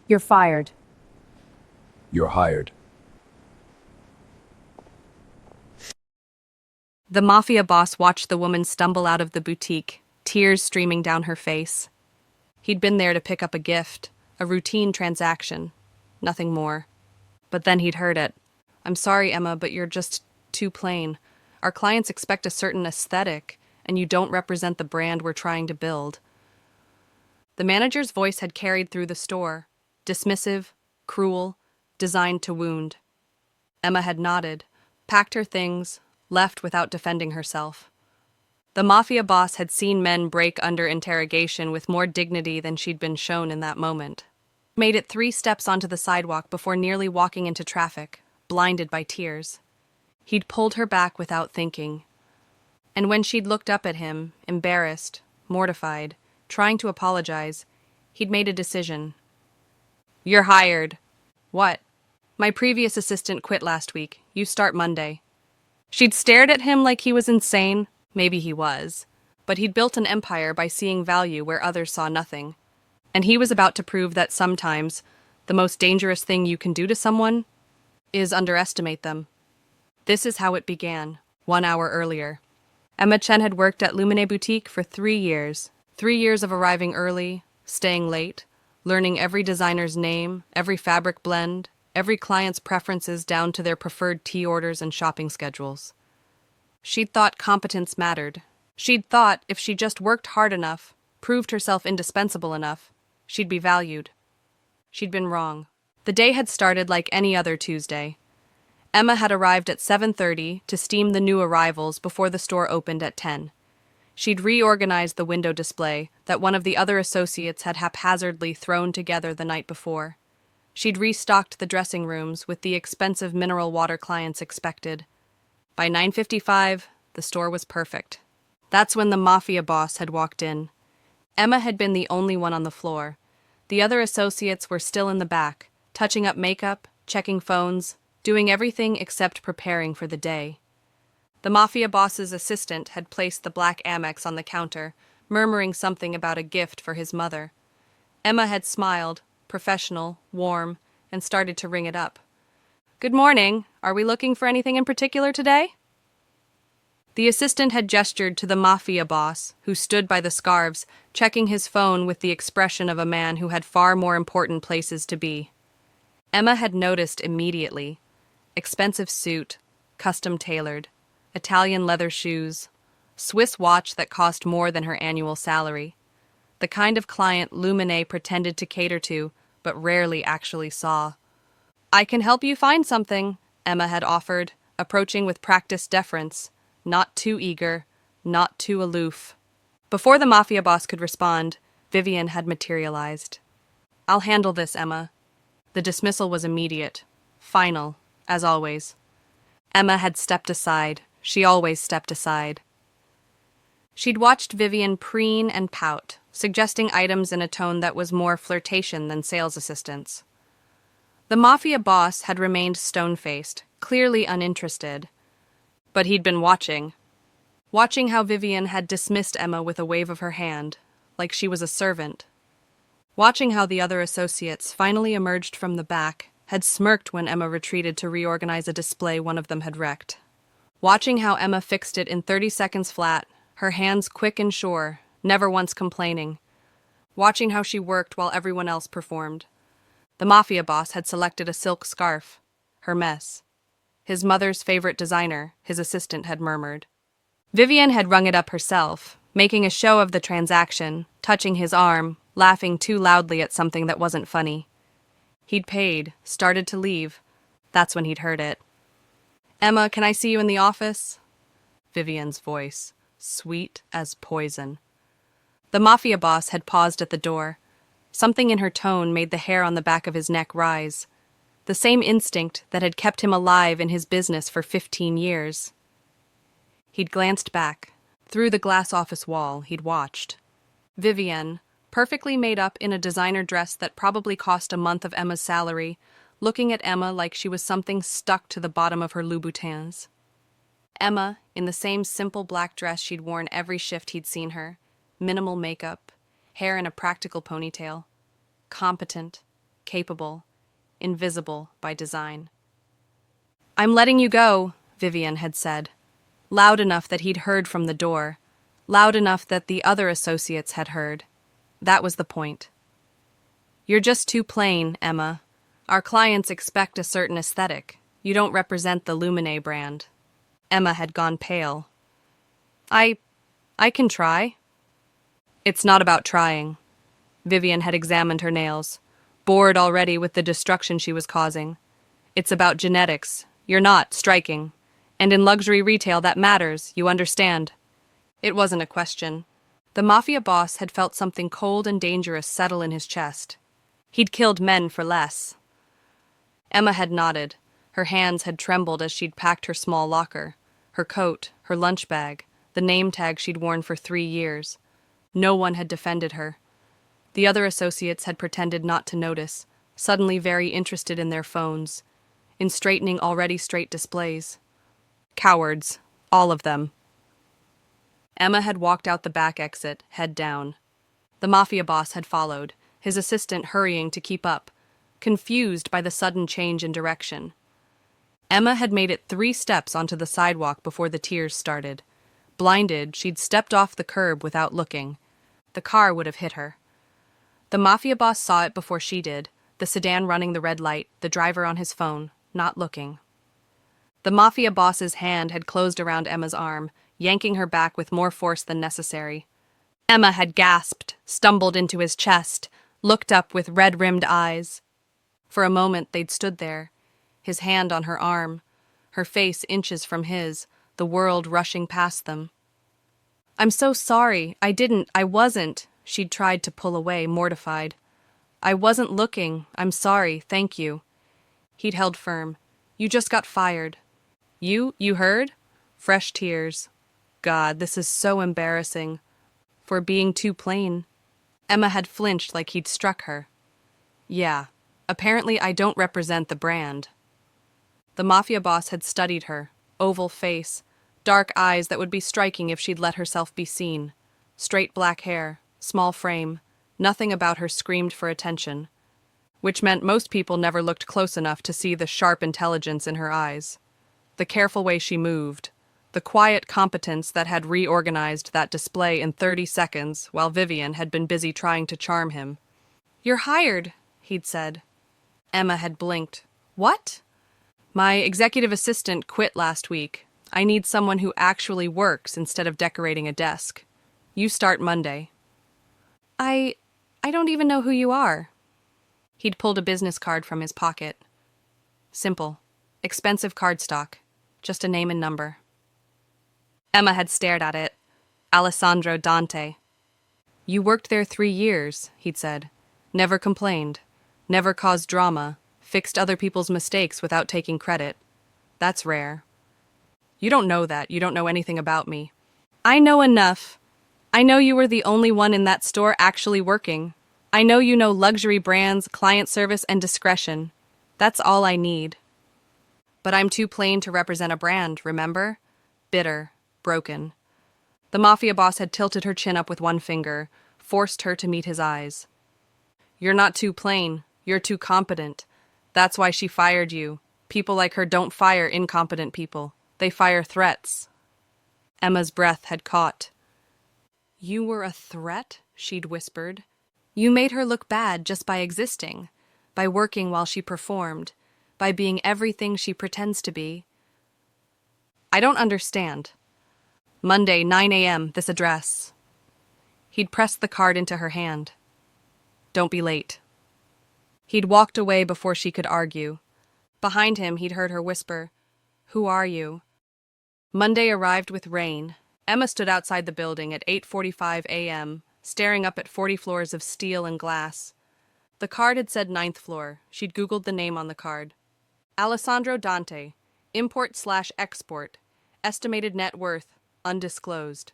You're fired. You're hired. The mafia boss watched the woman stumble out of the boutique, tears streaming down her face. He'd been there to pick up a gift, a routine transaction, nothing more. But then he'd heard it. "I'm sorry, Emma, but you're just too plain. Our clients expect a certain aesthetic, and you don't represent the brand we're trying to build." The manager's voice had carried through the store, dismissive, cruel, designed to wound. Emma had nodded, packed her things, left without defending herself. The mafia boss had seen men break under interrogation with more dignity than she'd been shown in that moment. Made it 3 steps onto the sidewalk before nearly walking into traffic, blinded by tears. He'd pulled her back without thinking. And when she'd looked up at him, embarrassed, mortified, trying to apologize, he'd made a decision. "You're hired." "What?" "My previous assistant quit last week. You start Monday." She'd stared at him like he was insane. Maybe he was. But he'd built an empire by seeing value where others saw nothing. And he was about to prove that sometimes the most dangerous thing you can do to someone is underestimate them. This is how it began, 1 hour earlier. Emma Chen had worked at Lumine Boutique for 3 years. 3 years of arriving early, staying late, learning every designer's name, every fabric blend, every client's preferences down to their preferred tea orders and shopping schedules. She'd thought competence mattered. She'd thought if she just worked hard enough, proved herself indispensable enough, she'd be valued. She'd been wrong. The day had started like any other Tuesday. Emma had arrived at 7:30 to steam the new arrivals before the store opened at 10. She'd reorganized the window display that one of the other associates had haphazardly thrown together the night before. She'd restocked the dressing rooms with the expensive mineral water clients expected. By 9:55, the store was perfect. That's when the mafia boss had walked in. Emma had been the only one on the floor. The other associates were still in the back, touching up makeup, checking phones, doing everything except preparing for the day. The mafia boss's assistant had placed the black Amex on the counter, murmuring something about a gift for his mother. Emma had smiled, professional, warm, and started to ring it up. "Good morning. Are we looking for anything in particular today?" The assistant had gestured to the mafia boss, who stood by the scarves, checking his phone with the expression of a man who had far more important places to be. Emma had noticed immediately. Expensive suit, custom-tailored, Italian leather shoes, Swiss watch that cost more than her annual salary. The kind of client Lumine pretended to cater to, but rarely actually saw. "I can help you find something," Emma had offered, approaching with practiced deference, not too eager, not too aloof. Before the mafia boss could respond, Vivian had materialized. "I'll handle this, Emma." The dismissal was immediate, final, as always. Emma had stepped aside. She always stepped aside. She'd watched Vivian preen and pout, suggesting items in a tone that was more flirtation than sales assistance. The mafia boss had remained stone-faced, clearly uninterested. But he'd been watching how Vivian had dismissed Emma with a wave of her hand, like she was a servant. Watching how the other associates finally emerged from the back, had smirked when Emma retreated to reorganize a display one of them had wrecked. Watching how Emma fixed it in 30 seconds flat, her hands quick and sure, never once complaining. Watching how she worked while everyone else performed. The mafia boss had selected a silk scarf. Hermes. His mother's favorite designer, his assistant had murmured. Vivian had rung it up herself, making a show of the transaction, touching his arm, laughing too loudly at something that wasn't funny. He'd paid, started to leave. That's when he'd heard it. "Emma, can I see you in the office?" Vivian's voice, sweet as poison. The mafia boss had paused at the door. Something in her tone made the hair on the back of his neck rise. The same instinct that had kept him alive in his business for 15 years. He'd glanced back. Through the glass office wall, he'd watched. Vivian, perfectly made up in a designer dress that probably cost a month of Emma's salary, looking at Emma like she was something stuck to the bottom of her Louboutins. Emma, in the same simple black dress she'd worn every shift he'd seen her, minimal makeup, hair in a practical ponytail. Competent. capable, invisible by design. "I'm letting you go," Vivian had said, loud enough that he'd heard from the door, loud enough that the other associates had heard. That was the point. "You're just too plain, Emma. Our clients expect a certain aesthetic. You don't represent the Lumine brand." Emma had gone pale. I can try." "It's not about trying." Vivian had examined her nails, bored already with the destruction she was causing. "It's about genetics. You're not striking. And in luxury retail that matters, you understand." It wasn't a question. The Mafia Boss had felt something cold and dangerous settle in his chest. He'd killed men for less. Emma had nodded. Her hands had trembled as she'd packed her small locker, her coat, her lunch bag, the name tag she'd worn for 3 years. No one had defended her. The other associates had pretended not to notice, suddenly very interested in their phones, in straightening already straight displays. Cowards, all of them. Emma had walked out the back exit, head down. The Mafia Boss had followed, his assistant hurrying to keep up, confused by the sudden change in direction. Emma had made it 3 steps onto the sidewalk before the tears started. Blinded, she'd stepped off the curb without looking. The car would have hit her. The Mafia Boss saw it before she did, the sedan running the red light, the driver on his phone, not looking. The Mafia Boss's hand had closed around Emma's arm, yanking her back with more force than necessary. Emma had gasped, stumbled into his chest, looked up with red-rimmed eyes. For a moment they'd stood there, his hand on her arm, her face inches from his, the world rushing past them. "I'm so sorry. I wasn't," she'd tried to pull away, mortified. "I wasn't looking. I'm sorry. Thank you." He'd held firm. "You just got fired." You heard?" Fresh tears. God, this is so embarrassing. For being too plain. Emma had flinched like he'd struck her. "Yeah, apparently I don't represent the brand." The Mafia Boss had studied her, oval face, dark eyes that would be striking if she'd let herself be seen, straight black hair, small frame, nothing about her screamed for attention, which meant most people never looked close enough to see the sharp intelligence in her eyes, the careful way she moved, the quiet competence that had reorganized that display in 30 seconds while Vivian had been busy trying to charm him. "You're hired," he'd said. Emma had blinked. "What?" "My executive assistant quit last week. I need someone who actually works instead of decorating a desk. You start Monday." I don't even know who you are." He'd pulled a business card from his pocket. Simple. Expensive cardstock. Just a name and number. Emma had stared at it. Alessandro Dante. "You worked there 3 years," he'd said. "Never complained. Never caused drama. Fixed other people's mistakes without taking credit. That's rare." "You don't know that. You don't know anything about me." "I know enough. I know you were the only one in that store actually working. I know you know luxury brands, client service, and discretion. That's all I need." "But I'm too plain to represent a brand, remember? Bitter, broken." The Mafia Boss had tilted her chin up with one finger, forced her to meet his eyes. "You're not too plain. You're too competent. That's why she fired you. People like her don't fire incompetent people. They fire threats." Emma's breath had caught. "You were a threat?" she'd whispered. "You made her look bad just by existing, by working while she performed, by being everything she pretends to be." "I don't understand." "Monday, 9 a.m., this address." He'd pressed the card into her hand. "Don't be late." He'd walked away before she could argue. Behind him, he'd heard her whisper, "Who are you?" Monday arrived with rain. Emma stood outside the building at 8:45 a.m., staring up at 40 floors of steel and glass. The card had said 9th floor. She'd Googled the name on the card. Alessandro Dante, import/export, estimated net worth, undisclosed.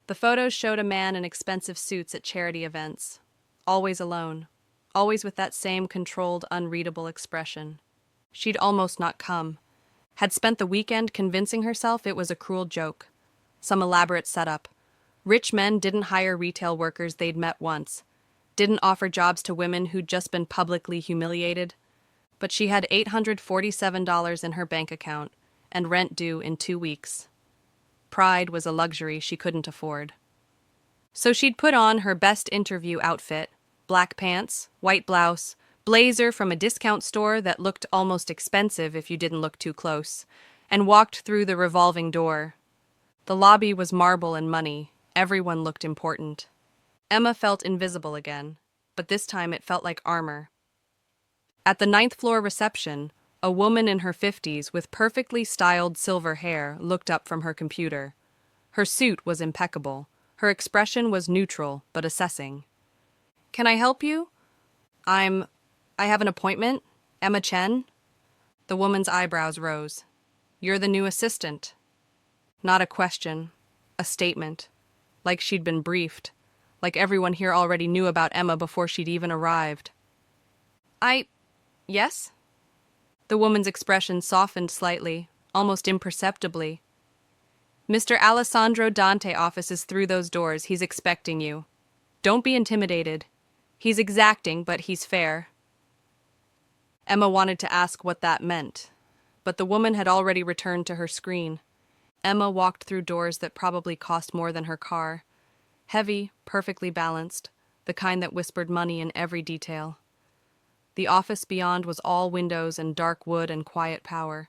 The photos showed a man in expensive suits at charity events. Always alone. Always with that same controlled, unreadable expression. She'd almost not come. Had spent the weekend convincing herself it was a cruel joke. Some elaborate setup. Rich men didn't hire retail workers they'd met once. didn't offer jobs to women who'd just been publicly humiliated, but she had $847 in her bank account and rent due in 2 weeks. Pride was a luxury she couldn't afford. So she'd put on her best interview outfit, black pants, white blouse, blazer from a discount store that looked almost expensive if you didn't look too close, and walked through the revolving door. The lobby was marble and money. Everyone looked important. Emma felt invisible again, but this time it felt like armor. At the ninth floor reception, a woman in her 50s with perfectly styled silver hair looked up from her computer. Her suit was impeccable. Her expression was neutral, but assessing. "Can I help you?" I have an appointment. Emma Chen?" The woman's eyebrows rose. "You're the new assistant." Not a question, a statement. Like she'd been briefed. Like everyone here already knew about Emma before she'd even arrived. Yes?" The woman's expression softened slightly, almost imperceptibly. "Mr. Alessandro Dante office is through those doors. He's expecting you. Don't be intimidated. He's exacting, but he's fair." Emma wanted to ask what that meant, but the woman had already returned to her screen. Emma walked through doors that probably cost more than her car. Heavy, perfectly balanced, the kind that whispered money in every detail. The office beyond was all windows and dark wood and quiet power.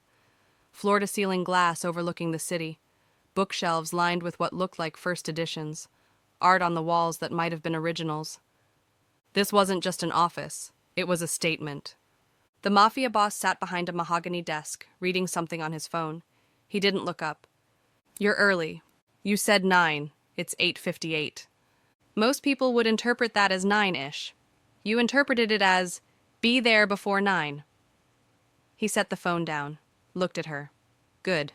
Floor-to-ceiling glass overlooking the city. Bookshelves lined with what looked like first editions. Art on the walls that might have been originals. This wasn't just an office. It was a statement. The Mafia Boss sat behind a mahogany desk, reading something on his phone. He didn't look up. "You're early. You said 9. It's 8:58. Most people would interpret that as 9-ish. You interpreted it as, be there before 9. He set the phone down, looked at her. "Good."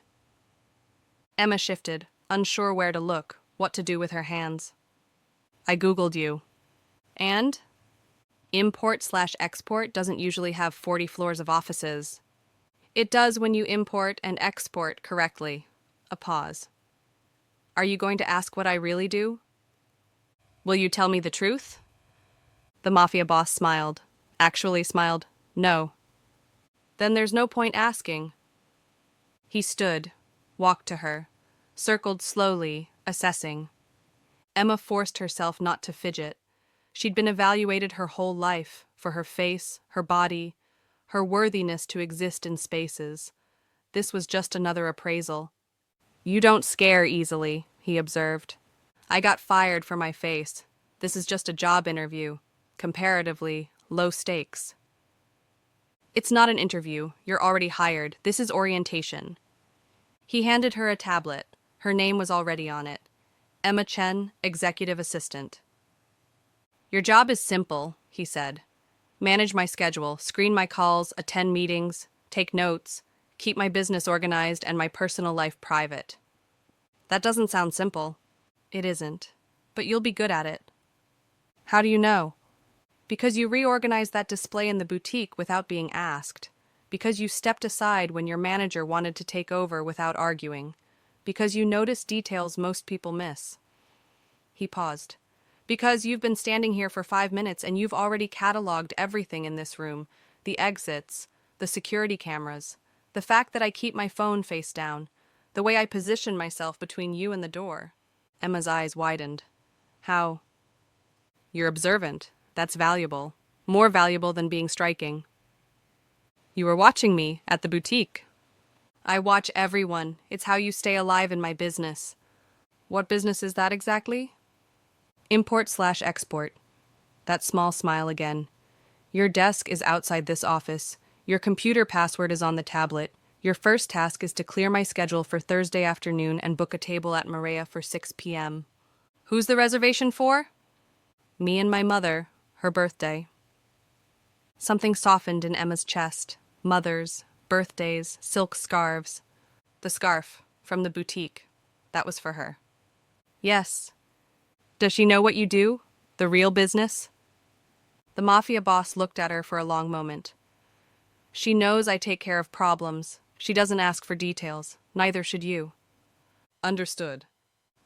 Emma shifted, unsure where to look, what to do with her hands. "I Googled you." "And?" "Import/export doesn't usually have 40 floors of offices." "It does when you import and export correctly." A pause. "Are you going to ask what I really do?" "Will you tell me the truth?" The Mafia Boss smiled. Actually smiled. "No." "Then there's no point asking." He stood, walked to her, circled slowly, assessing. Emma forced herself not to fidget. She'd been evaluated her whole life, for her face, her body, her worthiness to exist in spaces. This was just another appraisal. "You don't scare easily," he observed. "I got fired for my face. This is just a job interview. Comparatively, low stakes." "It's not an interview. You're already hired. This is orientation." He handed her a tablet. Her name was already on it. Emma Chen, Executive Assistant. "Your job is simple," he said. "Manage my schedule, screen my calls, attend meetings, take notes, keep my business organized and my personal life private." "That doesn't sound simple." "It isn't. But you'll be good at it." "How do you know?" "Because you reorganized that display in the boutique without being asked. Because you stepped aside when your manager wanted to take over without arguing. Because you noticed details most people miss." He paused. "Because you've been standing here for 5 minutes and you've already cataloged everything in this room. The exits, the security cameras, the fact that I keep my phone face down, the way I position myself between you and the door." Emma's eyes widened. "How?" "You're observant. That's valuable. More valuable than being striking." "You were watching me at the boutique." "I watch everyone. It's how you stay alive in my business." "What business is that exactly?" "Import/export. That small smile again. "Your desk is outside this office. Your computer password is on the tablet. Your first task is to clear my schedule for Thursday afternoon and book a table at Maria for 6 p.m. "Who's the reservation for?" "Me and my mother. Her birthday." Something softened in Emma's chest. Mothers, birthdays, silk scarves. The scarf, from the boutique. That was for her. "Yes." "Does she know what you do? The real business?" The Mafia Boss looked at her for a long moment. "She knows I take care of problems. She doesn't ask for details. Neither should you." "Understood."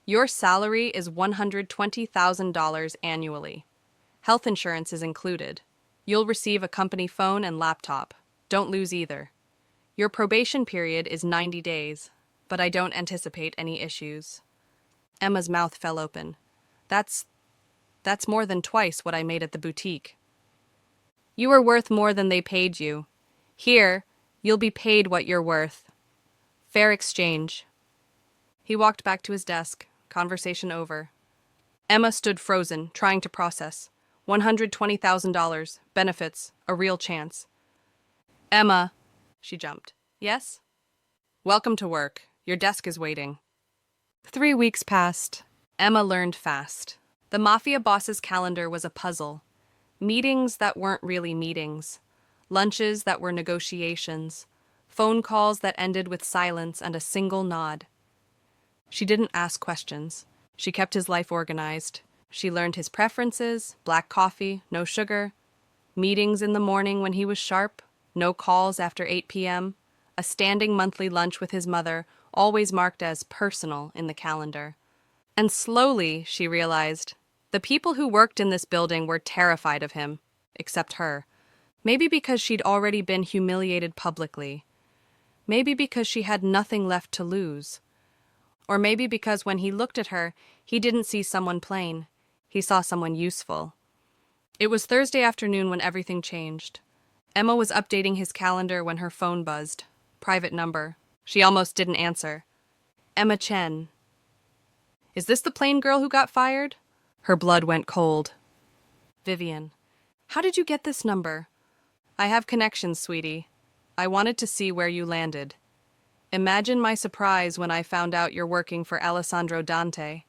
"Your salary is $120,000 annually." Health insurance is included. You'll receive a company phone and laptop. Don't lose either. Your probation period is 90 days, but I don't anticipate any issues. Emma's mouth fell open. That's more than twice what I made at the boutique. You are worth more than they paid you. Here, you'll be paid what you're worth. Fair exchange. He walked back to his desk, conversation over. Emma stood frozen, trying to process. $120,000, benefits, a real chance. Emma, she jumped. Yes? Welcome to work. Your desk is waiting. 3 weeks passed. Emma learned fast. The Mafia Boss's calendar was a puzzle. Meetings that weren't really meetings. Lunches that were negotiations. Phone calls that ended with silence and a single nod. She didn't ask questions. She kept his life organized. She learned his preferences, black coffee, no sugar, meetings in the morning when he was sharp, no calls after 8 p.m., a standing monthly lunch with his mother, always marked as personal in the calendar. And slowly, she realized, the people who worked in this building were terrified of him, except her. Maybe because she'd already been humiliated publicly. Maybe because she had nothing left to lose. Or maybe because when he looked at her, he didn't see someone plain. He saw someone useful. It was Thursday afternoon when everything changed. Emma was updating his calendar when her phone buzzed. Private number. She almost didn't answer. Emma Chen. Is this the plain girl who got fired? Her blood went cold. Vivian. How did you get this number? I have connections, sweetie. I wanted to see where you landed. Imagine my surprise when I found out you're working for Alessandro Dante.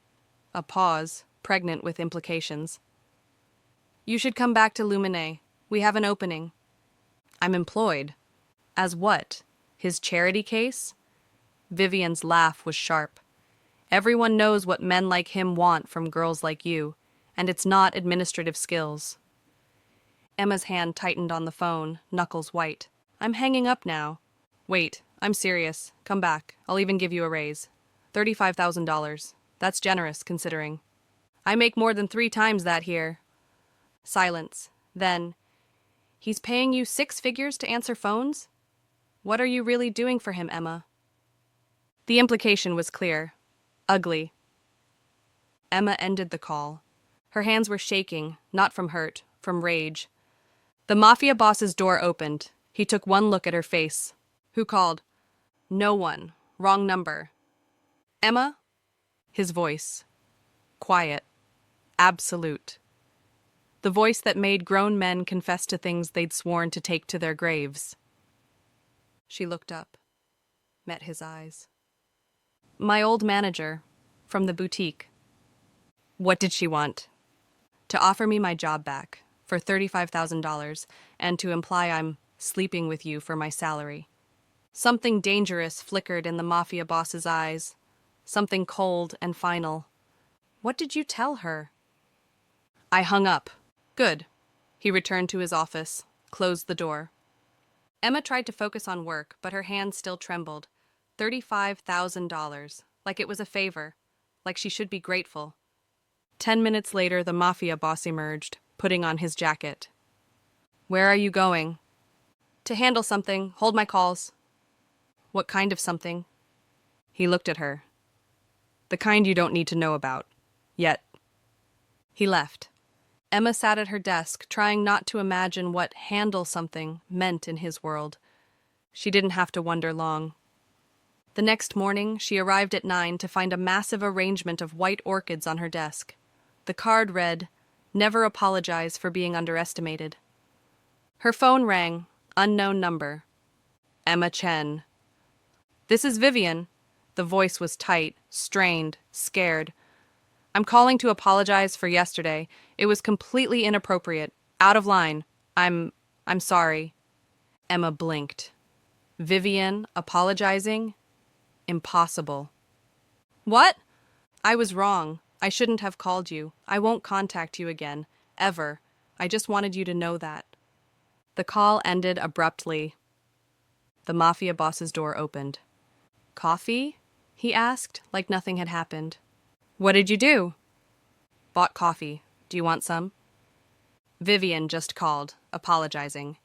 A pause, pregnant with implications. You should come back to Lumine. We have an opening. I'm employed. As what? His charity case? Vivian's laugh was sharp. Everyone knows what men like him want from girls like you, and it's not administrative skills. Emma's hand tightened on the phone, knuckles white. I'm hanging up now. Wait, I'm serious. Come back. I'll even give you a raise. $35,000. That's generous, considering. I make more than 3 times that here. Silence. Then, he's paying you 6 figures to answer phones? What are you really doing for him, Emma? The implication was clear. Ugly. Emma ended the call. Her hands were shaking, not from hurt, from rage. The Mafia Boss's door opened. He took one look at her face. Who called? No one. Wrong number. Emma? His voice. Quiet. Absolute. The voice that made grown men confess to things they'd sworn to take to their graves. She looked up, met his eyes. My old manager, from the boutique. What did she want? To offer me my job back, for $35,000, and to imply I'm sleeping with you for my salary. Something dangerous flickered in the Mafia Boss's eyes. Something cold and final. What did you tell her? I hung up. Good. He returned to his office, closed the door. Emma tried to focus on work, but her hands still trembled. $35,000, like it was a favor, like she should be grateful. 10 minutes later, the Mafia Boss emerged, putting on his jacket. Where are you going? To handle something, hold my calls. What kind of something? He looked at her. The kind you don't need to know about. Yet. He left. Emma sat at her desk, trying not to imagine what handle something meant in his world. She didn't have to wonder long. The next morning, she arrived at 9 to find a massive arrangement of white orchids on her desk. The card read, "Never apologize for being underestimated." Her phone rang, unknown number. Emma Chen. This is Vivian. The voice was tight, strained, scared. I'm calling to apologize for yesterday. It was completely inappropriate, out of line. I'm sorry. Emma blinked. Vivian apologizing? Impossible. What? I was wrong. I shouldn't have called you. I won't contact you again. Ever. I just wanted you to know that. The call ended abruptly. The Mafia Boss's door opened. Coffee? He asked, like nothing had happened. What did you do? Bought coffee. Do you want some? Vivian just called, apologizing.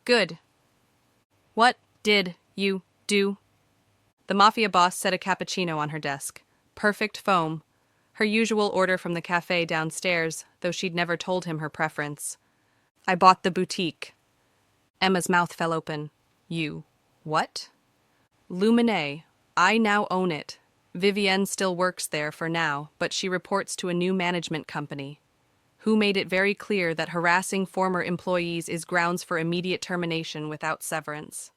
Good. What did you do? The Mafia Boss set a cappuccino on her desk. Perfect foam. Her usual order from the cafe downstairs, though she'd never told him her preference. I bought the boutique. Emma's mouth fell open. You. What? Luminet. I now own it. Vivienne still works there for now, but she reports to a new management company, who made it very clear that harassing former employees is grounds for immediate termination without severance.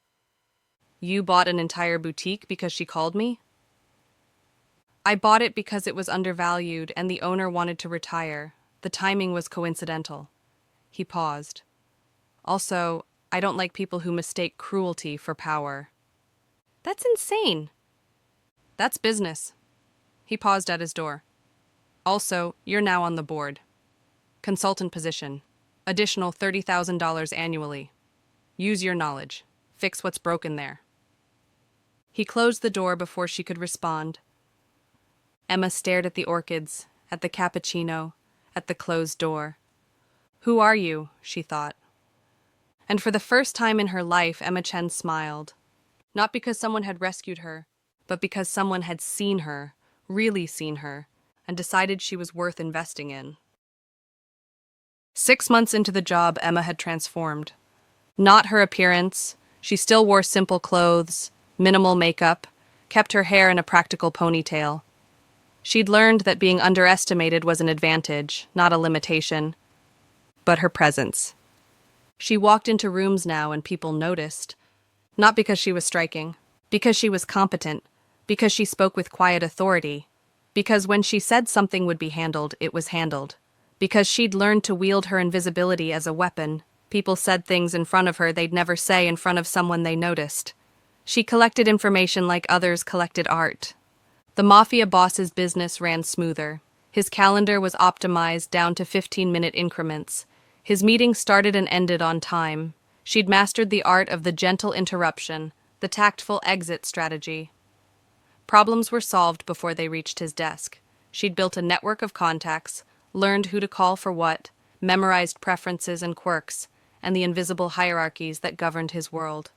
You bought an entire boutique because she called me? I bought it because it was undervalued and the owner wanted to retire. The timing was coincidental. He paused. Also, I don't like people who mistake cruelty for power. That's insane. That's business. He paused at his door. Also, you're now on the board. Consultant position. Additional $30,000 annually. Use your knowledge. Fix what's broken there. He closed the door before she could respond. Emma stared at the orchids, at the cappuccino, at the closed door. Who are you? She thought. And for the first time in her life, Emma Chen smiled. Not because someone had rescued her, but because someone had seen her, really seen her, and decided she was worth investing in. 6 months into the job, Emma had transformed. Not her appearance. She still wore simple clothes, minimal makeup, kept her hair in a practical ponytail. She'd learned that being underestimated was an advantage, not a limitation. But her presence. She walked into rooms now and people noticed. Not because she was striking, because she was competent, because she spoke with quiet authority, because when she said something would be handled, it was handled. Because she'd learned to wield her invisibility as a weapon. People said things in front of her they'd never say in front of someone they noticed. She collected information like others collected art. The Mafia Boss's business ran smoother. His calendar was optimized down to 15-minute increments. His meetings started and ended on time. She'd mastered the art of the gentle interruption, the tactful exit strategy. Problems were solved before they reached his desk. She'd built a network of contacts, learned who to call for what, memorized preferences and quirks, and the invisible hierarchies that governed his world.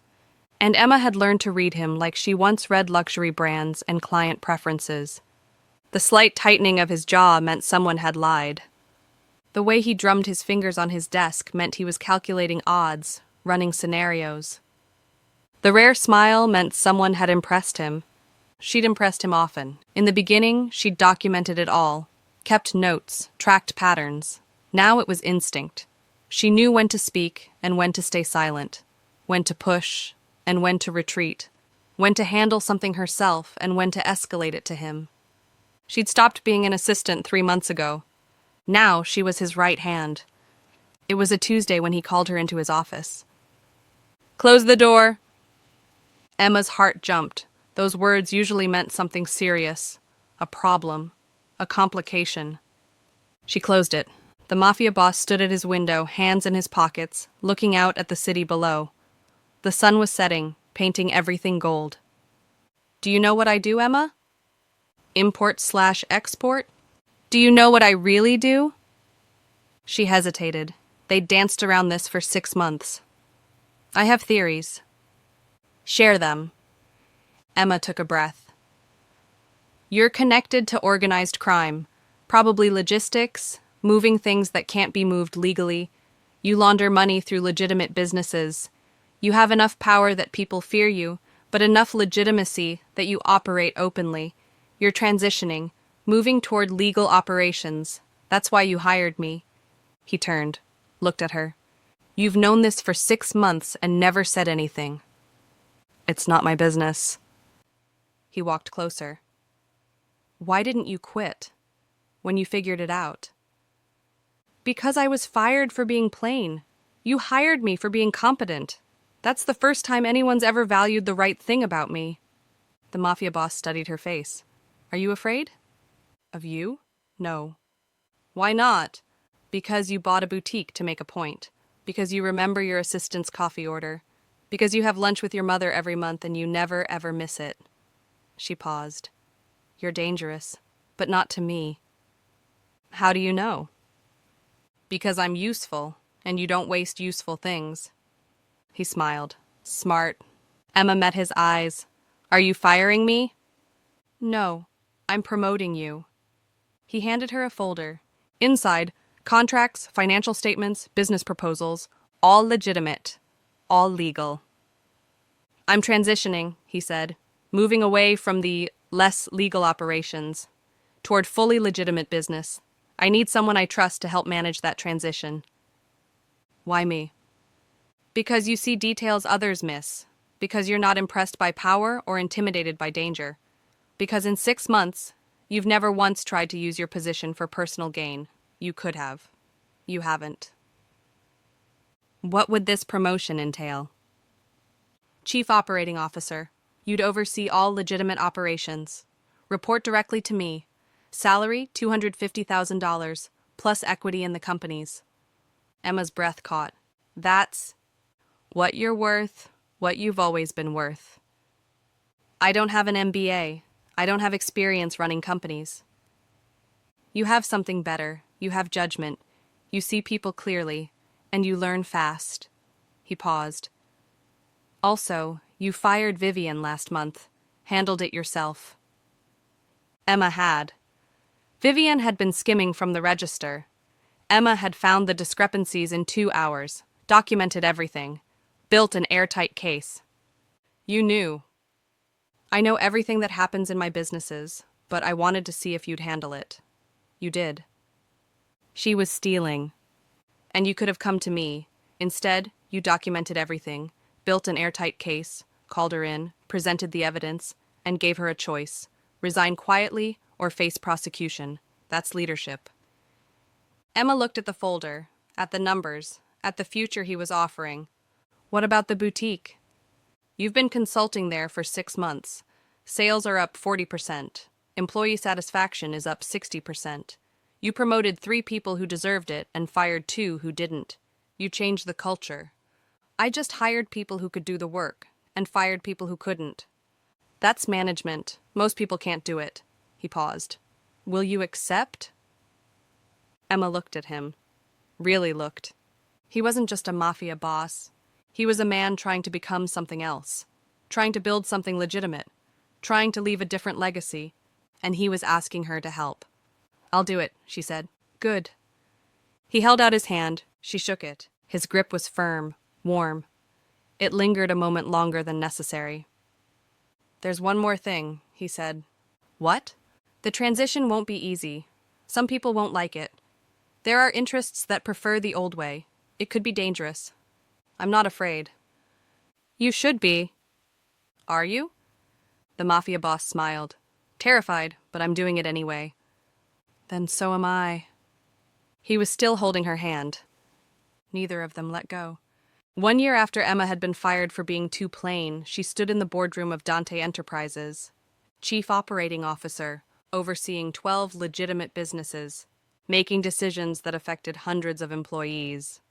And Emma had learned to read him like she once read luxury brands and client preferences. The slight tightening of his jaw meant someone had lied. The way he drummed his fingers on his desk meant he was calculating odds, running scenarios. The rare smile meant someone had impressed him. She'd impressed him often. In the beginning, she'd documented it all, kept notes, tracked patterns. Now it was instinct. She knew when to speak and when to stay silent, when to push and when to retreat, when to handle something herself and when to escalate it to him. She'd stopped being an assistant 3 months ago. Now she was his right hand. It was a Tuesday when he called her into his office. "Close the door." Emma's heart jumped. Those words usually meant something serious, a problem, a complication. She closed it. The Mafia Boss stood at his window, hands in his pockets, looking out at the city below. The sun was setting, painting everything gold. "Do you know what I do, Emma? Import/export? Do you know what I really do?" She hesitated. They'd danced around this for 6 months. "I have theories." "Share them." Emma took a breath. "You're connected to organized crime, probably logistics, moving things that can't be moved legally. You launder money through legitimate businesses. You have enough power that people fear you, but enough legitimacy that you operate openly. You're transitioning, moving toward legal operations. That's why you hired me." He turned, looked at her. "You've known this for 6 months and never said anything." "It's not my business." He walked closer. "Why didn't you quit when you figured it out?" "Because I was fired for being plain. You hired me for being competent. That's the first time anyone's ever valued the right thing about me." The Mafia Boss studied her face. "Are you afraid?" "Of you? No." "Why not?" "Because you bought a boutique to make a point. Because you remember your assistant's coffee order. Because you have lunch with your mother every month and you never ever miss it." She paused. "You're dangerous, but not to me." "How do you know?" "Because I'm useful. and you don't waste useful things. He smiled. Smart. Emma met his eyes. Are you firing me? No, I'm promoting you. He handed her a folder. Inside, contracts, financial statements, business proposals, all legitimate, all legal. I'm transitioning, he said, moving away from the less legal operations toward fully legitimate business. I need someone I trust to help manage that transition. Why me? Because you see details others miss. Because you're not impressed by power or intimidated by danger. Because in 6 months, you've never once tried to use your position for personal gain. You could have. You haven't. What would this promotion entail? Chief Operating Officer. You'd oversee all legitimate operations. Report directly to me. Salary, $250,000, plus equity in the companies. Emma's breath caught. That's what you're worth, what you've always been worth. I don't have an MBA. I don't have experience running companies. You have something better. You have judgment. You see people clearly, and you learn fast. He paused. Also, you fired Vivian last month. Handled it yourself. Emma had. Vivian had been skimming from the register. Emma had found the discrepancies in 2 hours, documented everything, built an airtight case. You knew. I know everything that happens in my businesses, but I wanted to see if you'd handle it. You did. She was stealing. And you could have come to me. Instead, you documented everything, built an airtight case, called her in, presented the evidence, and gave her a choice. Resign quietly or face prosecution. That's leadership. Emma looked at the folder, at the numbers, at the future he was offering. What about the boutique? You've been consulting there for 6 months. Sales are up 40%. Employee satisfaction is up 60%. You promoted 3 people who deserved it and fired 2 who didn't. You changed the culture. I just hired people who could do the work and fired people who couldn't. That's management. Most people can't do it. He paused. Will you accept? Emma looked at him. Really looked. He wasn't just a mafia boss. He was a man trying to become something else. Trying to build something legitimate. Trying to leave a different legacy. And he was asking her to help. I'll do it, she said. Good. He held out his hand. She shook it. His grip was firm, warm. It lingered a moment longer than necessary. There's one more thing, he said. What? The transition won't be easy. Some people won't like it. There are interests that prefer the old way. It could be dangerous. I'm not afraid. You should be. Are you? The mafia boss smiled. Terrified, but I'm doing it anyway. Then so am I. He was still holding her hand. Neither of them let go. 1 year after Emma had been fired for being too plain, she stood in the boardroom of Dante Enterprises, Chief Operating Officer, overseeing 12 legitimate businesses, making decisions that affected hundreds of employees.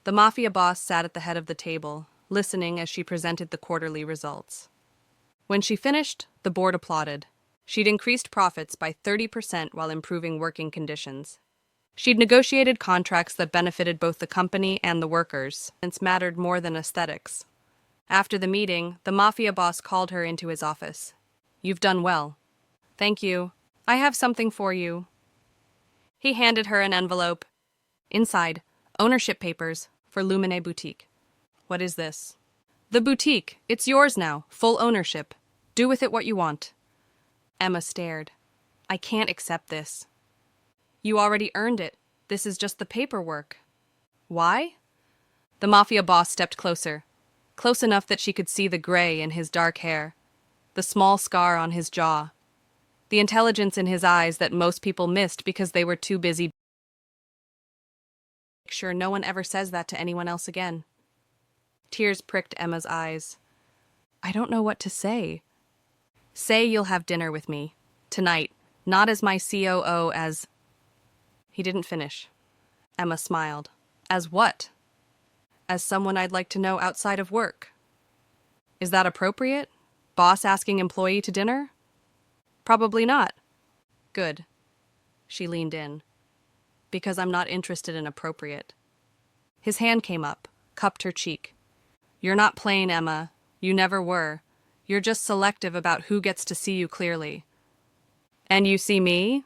The mafia boss sat at the head of the table, listening as she presented the quarterly results. When she finished, the board applauded. She'd increased profits by 30% while improving working conditions. She'd negotiated contracts that benefited both the company and the workers, since mattered more than aesthetics. After the meeting, the mafia boss called her into his office. You've done well. Thank you. I have something for you. He handed her an envelope. Inside, ownership papers for Lumine Boutique. What is this? The boutique. It's yours now. Full ownership. Do with it what you want. Emma stared. I can't accept this. You already earned it. This is just the paperwork. Why? The mafia boss stepped closer, close enough that she could see the gray in his dark hair, the small scar on his jaw, the intelligence in his eyes that most people missed because they were too busy. Make sure no one ever says that to anyone else again. Tears pricked Emma's eyes. I don't know what to say. Say you'll have dinner with me. Tonight. Not as my COO, as... He didn't finish. Emma smiled. As what? As someone I'd like to know outside of work. Is that appropriate? Boss asking employee to dinner? Probably not. Good. She leaned in. Because I'm not interested in appropriate. His hand came up, cupped her cheek. You're not plain, Emma. You never were. You're just selective about who gets to see you clearly. And you see me?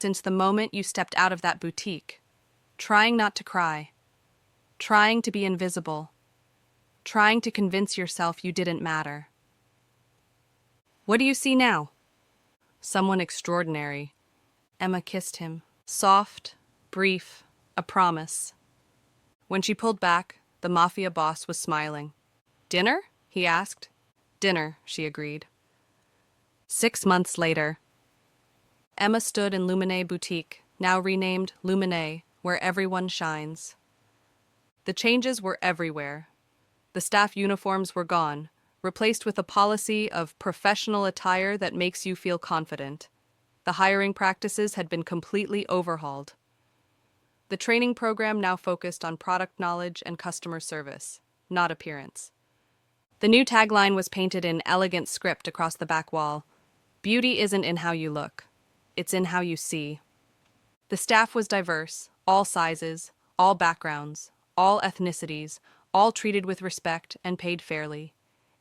Since the moment you stepped out of that boutique. Trying not to cry. Trying to be invisible. Trying to convince yourself you didn't matter. What do you see now? Someone extraordinary. Emma kissed him. Soft, brief, a promise. When she pulled back, the Mafia Boss was smiling. Dinner? He asked. Dinner, she agreed. 6 months later. Emma stood in Lumine Boutique, now renamed Lumine, where everyone shines. The changes were everywhere. The staff uniforms were gone, replaced with a policy of professional attire that makes you feel confident. The hiring practices had been completely overhauled. The training program now focused on product knowledge and customer service, not appearance. The new tagline was painted in elegant script across the back wall. Beauty isn't in how you look. It's in how you see. The staff was diverse, all sizes, all backgrounds, all ethnicities, all treated with respect and paid fairly.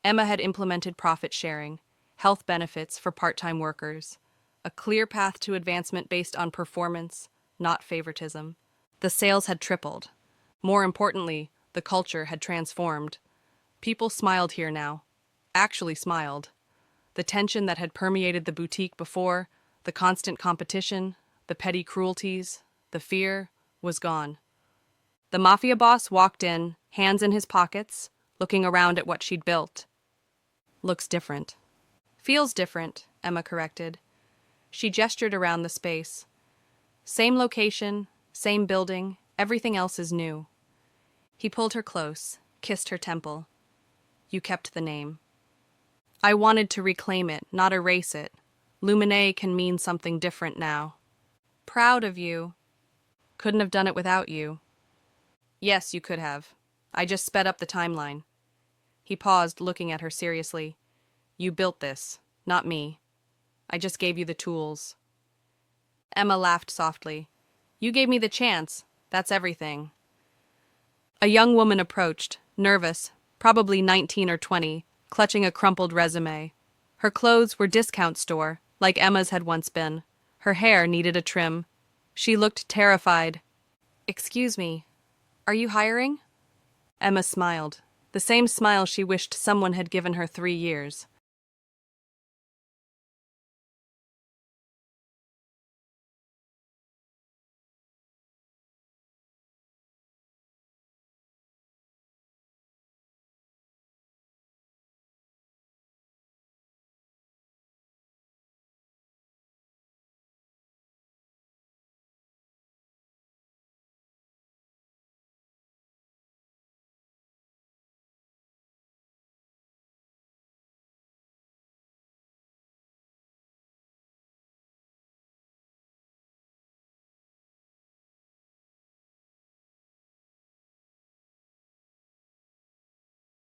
Emma had implemented profit sharing, health benefits for part-time workers, a clear path to advancement based on performance, not favoritism. The sales had tripled. More importantly, the culture had transformed. People smiled here now. Actually smiled. The tension that had permeated the boutique before, the constant competition, the petty cruelties, the fear, was gone. The Mafia Boss walked in, hands in his pockets, looking around at what she'd built. Looks different. Feels different, Emma corrected. She gestured around the space. Same location, same building, everything else is new. He pulled her close, kissed her temple. You kept the name. I wanted to reclaim it, not erase it. Lumine can mean something different now. Proud of you. Couldn't have done it without you. Yes, you could have. I just sped up the timeline. He paused, looking at her seriously. You built this, not me. I just gave you the tools. Emma laughed softly. You gave me the chance. That's everything. A young woman approached, nervous, probably 19 or 20, clutching a crumpled resume. Her clothes were discount store, like Emma's had once been. Her hair needed a trim. She looked terrified. Excuse me, are you hiring? Emma smiled, the same smile she wished someone had given her 3 years.